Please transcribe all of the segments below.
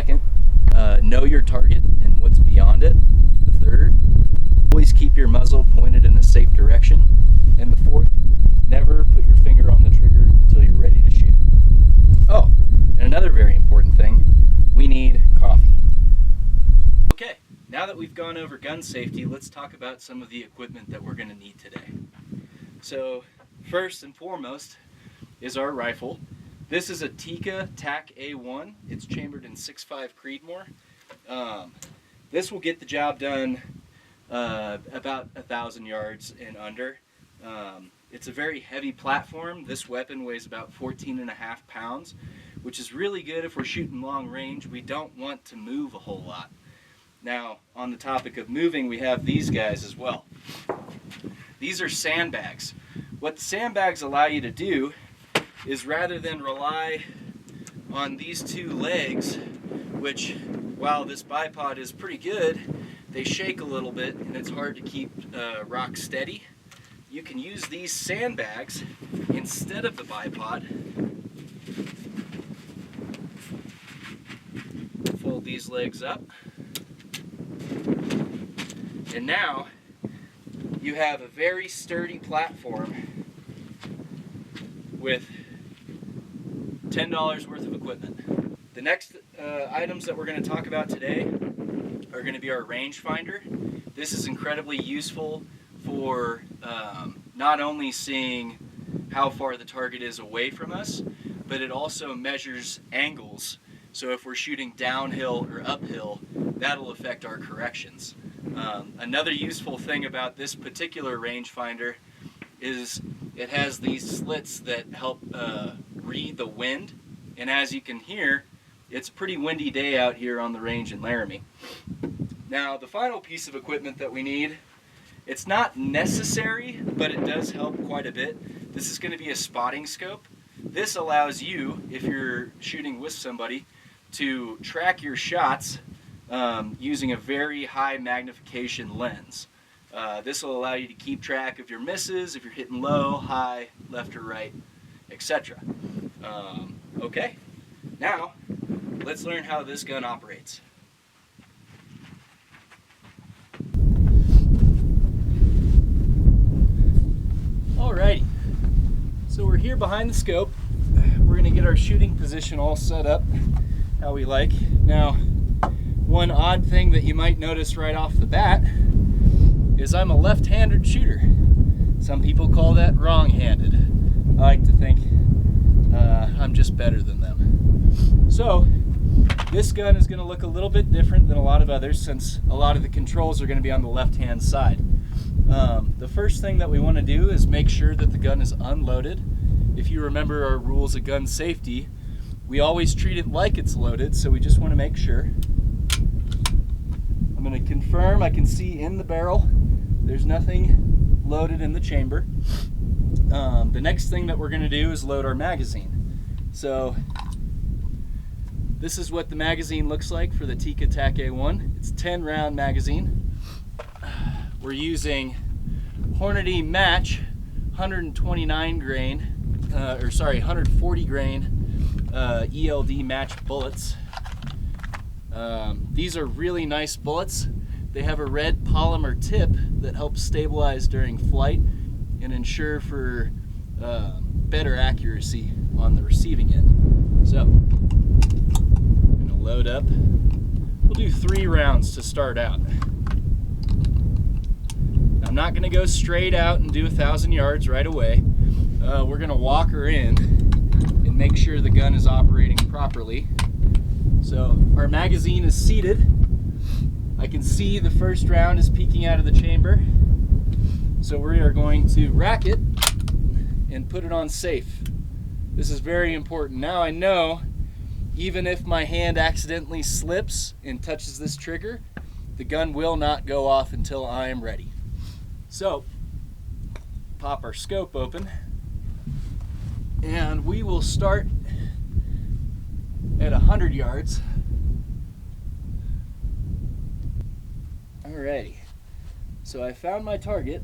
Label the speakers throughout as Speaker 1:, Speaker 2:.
Speaker 1: second, know your target and what's beyond it. The third, always keep your muzzle pointed in a safe direction. And the fourth, never put your finger on the trigger until you're ready to shoot. Oh, and another very important thing, we need coffee. Okay, now that we've gone over gun safety, let's talk about some of the equipment that we're going to need today. So, first and foremost is our rifle. This is a Tikka TAC-A1. It's chambered in 6.5 Creedmoor. This will get the job done about 1,000 yards and under. It's a very heavy platform. This weapon weighs about 14.5 pounds, which is really good if we're shooting long range. We don't want to move a whole lot. Now, on the topic of moving, we have these guys as well. These are sandbags. What the sandbags allow you to do is, rather than rely on these two legs, which, while this bipod is pretty good, they shake a little bit and it's hard to keep rock steady. You can use these sandbags instead of the bipod. Fold these legs up. And now you have a very sturdy platform with $10 worth of equipment. The next items that we're going to talk about today are going to be our rangefinder. This is incredibly useful for not only seeing how far the target is away from us, but it also measures angles. So if we're shooting downhill or uphill, that'll affect our corrections. Another useful thing about this particular rangefinder is it has these slits that help read the wind, and as you can hear, it's a pretty windy day out here on the range in Laramie. Now, the final piece of equipment that we need, it's not necessary, but it does help quite a bit. This is going to be a spotting scope. This allows you, if you're shooting with somebody, to track your shots using a very high magnification lens. This will allow you to keep track of your misses, if you're hitting low, high, left or right, etc. Okay, now let's learn how this gun operates. Alrighty, so we're here behind the scope. We're going to get our shooting position all set up how we like. Now, one odd thing that you might notice right off the bat is I'm a left-handed shooter. Some people call that wrong-handed. I like to think I'm just better than them. So, this gun is going to look a little bit different than a lot of others, since a lot of the controls are going to be on the left-hand side. The first thing that we want to do is make sure that the gun is unloaded. If you remember our rules of gun safety, we always treat it like it's loaded, so we just want to make sure. I'm going to confirm I can see in the barrel there's nothing loaded in the chamber. The next thing that we're going to do is load our magazine. So this is what the magazine looks like for the Tikka TAC-A1. It's a 10 round magazine. We're using Hornady Match 140 grain ELD Match bullets. These are really nice bullets. They have a red polymer tip that helps stabilize during flight and ensure for better accuracy on the receiving end. So, I'm going to load up. We'll do 3 rounds to start out. I'm not going to go straight out and do 1,000 yards right away. We're going to walk her in and make sure the gun is operating properly. So our magazine is seated. I can see the first round is peeking out of the chamber. So we are going to rack it and put it on safe. This is very important. Now I know, even if my hand accidentally slips and touches this trigger, the gun will not go off until I am ready. So, pop our scope open, and we will start at 100 yards. Alrighty, so I found my target.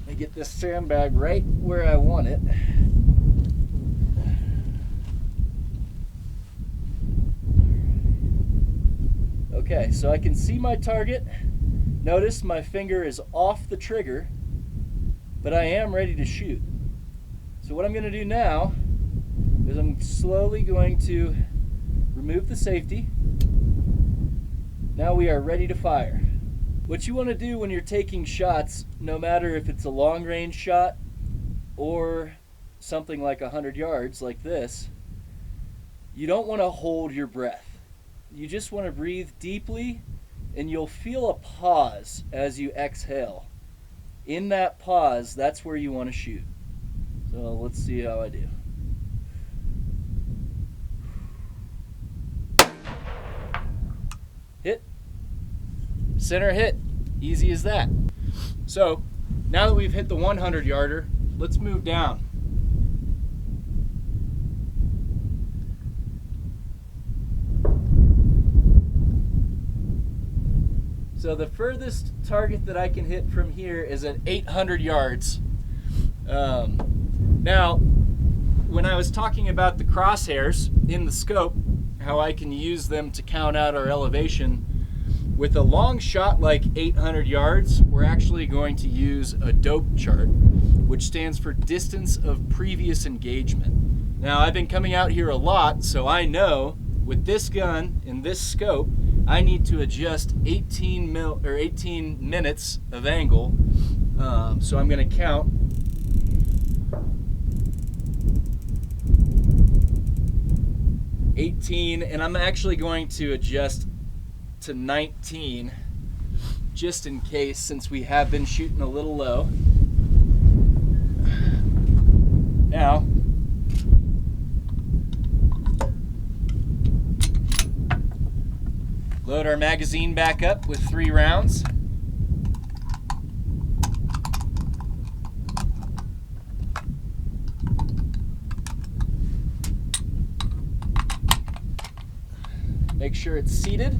Speaker 1: I get this sandbag right where I want it. Okay, so I can see my target. Notice my finger is off the trigger, but I am ready to shoot. So what I'm going to do now is I'm slowly going to remove the safety. Now we are ready to fire. What you want to do when you're taking shots, no matter if it's a long range shot or something like 100 yards like this, you don't want to hold your breath. You just want to breathe deeply, and you'll feel a pause as you exhale. In that pause, that's where you want to shoot. So let's see how I do. Hit. Center hit. Easy as that. So now that we've hit the 100 yarder, let's move down. So the furthest target that I can hit from here is at 800 yards. Now, when I was talking about the crosshairs in the scope, how I can use them to count out our elevation, with a long shot like 800 yards, we're actually going to use a DOPE chart, which stands for distance of previous engagement. Now, I've been coming out here a lot, so I know with this gun in this scope, I need to adjust 18 minutes of angle. So I'm going to count. And I'm actually going to adjust to 19 just in case, since we have been shooting a little low. Now, load our magazine back up with 3 rounds. Make sure it's seated.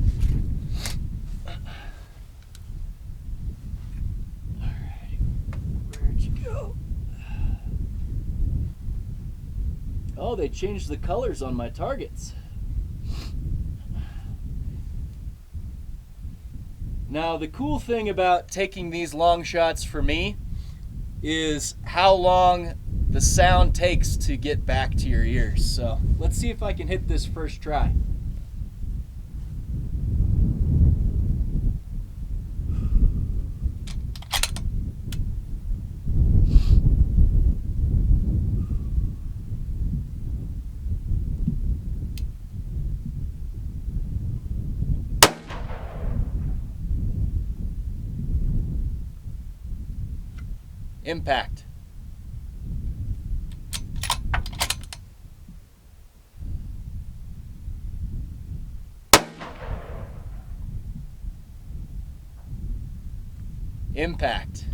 Speaker 1: Alrighty, where'd you go? Oh, they changed the colors on my targets. Now, the cool thing about taking these long shots for me is how long the sound takes to get back to your ears. So let's see if I can hit this first try. Impact. Impact.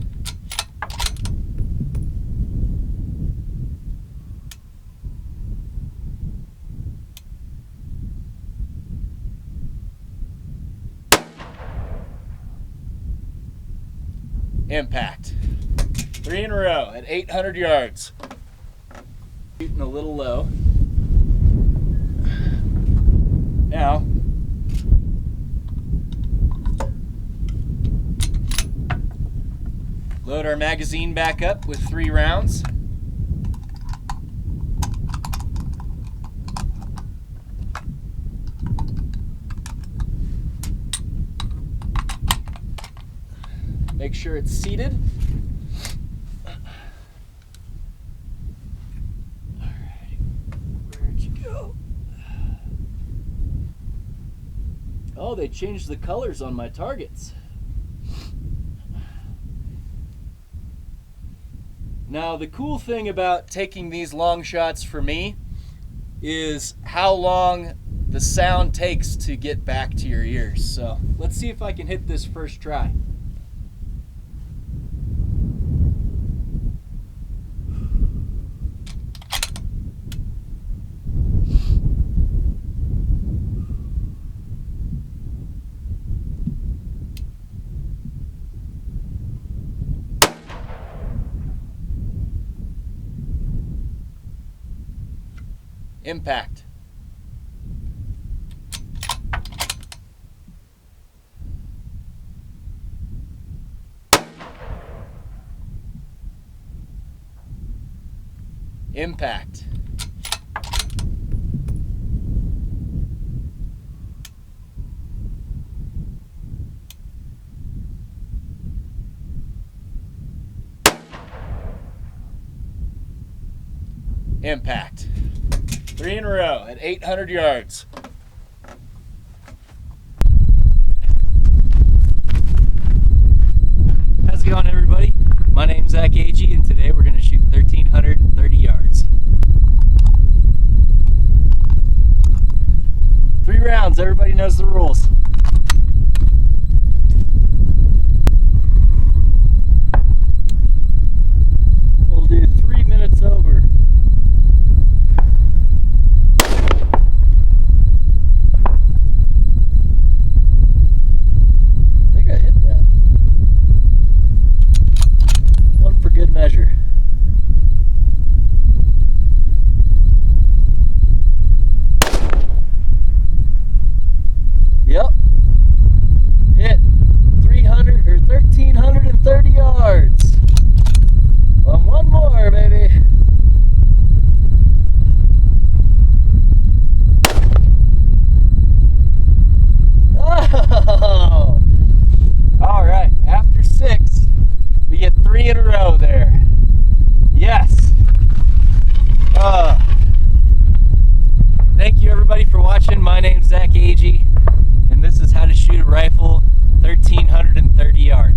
Speaker 1: Impact. 3 in a row at 800 yards. Shooting a little low. Now, load our magazine back up with 3 rounds. Make sure it's seated. Oh, they changed the colors on my targets. Now, the cool thing about taking these long shots for me is how long the sound takes to get back to your ears. So let's see if I can hit this first try. Impact. Impact. Impact. 3 in a row at 800 yards. How's it going, everybody? My name's Zach Agee, and today we're going to shoot 1,330 yards. 3 rounds, everybody knows the rules. We'll do 3 minutes over. I think I hit that. One for good measure. Yep. Hit 300 or 1,330 yards. On one more, baby. Oh! All right. After 6, we get 3 in a row there. Yes. Thank you, everybody, for watching. My name's Zach Agee, and this is how to shoot a rifle 1,330 yards.